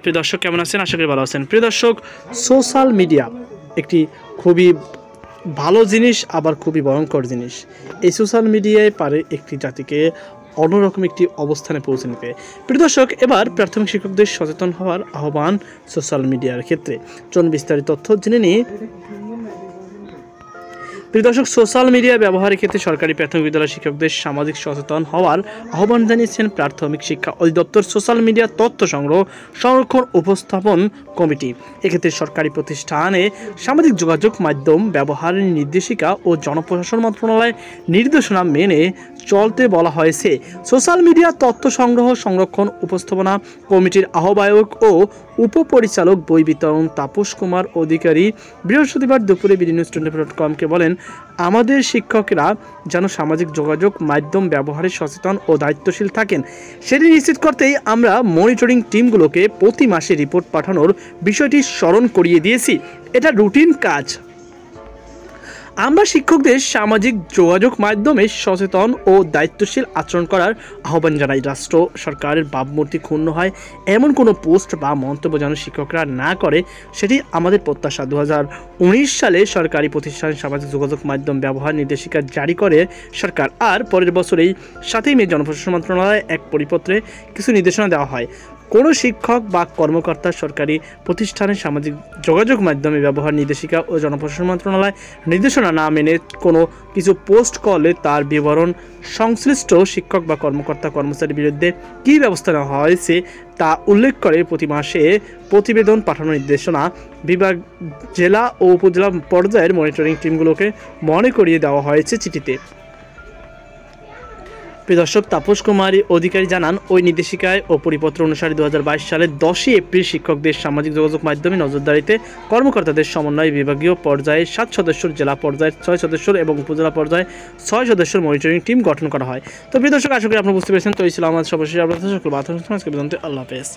প্রিয় দর্শক কেমন আছেন? আশা করি ভালো আছেন। প্রিয় দর্শক, সোশ্যাল মিডিয়া একটি খুবই ভালো জিনিস, আবার খুবই ভয়ঙ্কর জিনিস। এই সোশ্যাল মিডিয়ায় পারে একটি জাতিকে অন্যরকম একটি অবস্থানে পৌঁছে নিতে। প্রিয় দর্শক, এবার প্রাথমিক শিক্ষকদের সচেতন হওয়ার আহ্বান সোশ্যাল মিডিয়ার ক্ষেত্রে। চলুন বিস্তারিত তথ্য জেনে নিই। প্রিয় দর্শক, সোশ্যাল মিডিয়া ব্যবহারের ক্ষেত্রে সরকারি প্রাথমিক বিদ্যালয় শিক্ষকদের সামাজিক সচেতন হওয়ার আহ্বান জানিয়েছেন প্রাথমিক শিক্ষা অধিদপ্তর সোশ্যাল মিডিয়া তথ্য সংগ্রহ, সংরক্ষণ, উপস্থাপন কমিটি। এক্ষেত্রে সরকারি প্রতিষ্ঠানে সামাজিক যোগাযোগ মাধ্যম ব্যবহারের নির্দেশিকা ও জনপ্রশাসন মন্ত্রণালয়ের নির্দেশনা মেনে চলতে বলা হয়েছে। সোশ্যাল মিডিয়া তথ্য সংগ্রহ, সংরক্ষণ, উপস্থাপনা কমিটির আহ্বায়ক ও উপপরিচালক বই বিতরণ তাপস কুমার অধিকারী বৃহস্পতিবার দুপুরে BDNews24.com-কে বলেন, আমাদের শিক্ষকরা যেন সামাজিক যোগাযোগ মাধ্যম ব্যবহারে সচেতন ও দায়িত্বশীল থাকেন, সেটি নিশ্চিত করতেই আমরা মনিটরিং টিমগুলোকে প্রতি মাসে রিপোর্ট পাঠানোর বিষয়টি স্মরণ করিয়ে দিয়েছি। এটা রুটিন কাজ। আমরা শিক্ষকদের সামাজিক যোগাযোগ মাধ্যমে সচেতন ও দায়িত্বশীল আচরণ করার আহ্বান জানাই। রাষ্ট্র সরকারের ভাবমূর্তি ক্ষুণ্ণ হয় এমন কোনো পোস্ট বা মন্তব্য যেন শিক্ষকরা না করে, সেটি আমাদের প্রত্যাশা। 2019 সালে সরকারি প্রতিষ্ঠানে সামাজিক যোগাযোগ মাধ্যম ব্যবহার নির্দেশিকা জারি করে সরকার, আর পরের বছরেই 7 মে জনপ্রশাসন মন্ত্রণালয়ে এক পরিপত্রে কিছু নির্দেশনা দেওয়া হয়। কোনো শিক্ষক বা কর্মকর্তা সরকারি প্রতিষ্ঠানের সামাজিক যোগাযোগ মাধ্যমে ব্যবহার নির্দেশিকা ও জনপ্রশাসন মন্ত্রণালয় নির্দেশনা না মেনে কোনো কিছু পোস্ট করলে তার বিবরণ সংশ্লিষ্ট শিক্ষক বা কর্মচারীর বিরুদ্ধে কী ব্যবস্থা নেওয়া হয়েছে তা উল্লেখ করে প্রতি মাসে প্রতিবেদন পাঠানোর নির্দেশনা বিভাগ, জেলা ও উপজেলা পর্যায়ের মনিটরিং টিমগুলোকে মনে করিয়ে দেওয়া হয়েছে চিঠিতে। প্রিয় দর্শক, তাপস কুমারী অধিকারী জানান, ওই নির্দেশিকায় ও পরিপত্র অনুসারে 2022 সালের 10 এপ্রিল শিক্ষকদের সামাজিক যোগাযোগ মাধ্যমে নজরদারিতে কর্মকর্তাদের সমন্বয়ে বিভাগীয় পর্যায়ে 7 সদস্যের, জেলা পর্যায়ে 6 সদস্যের এবং উপজেলা পর্যায়ে 6 সদস্যের মনিটরিং টিম গঠন করা হয়। তো প্রিয় দর্শক, আশা করি আপনারা বুঝতে পেরেছেন। তো এই ছিল আমাদের সর্বশেষ আপডেট। আল্লাহ হাফেজ।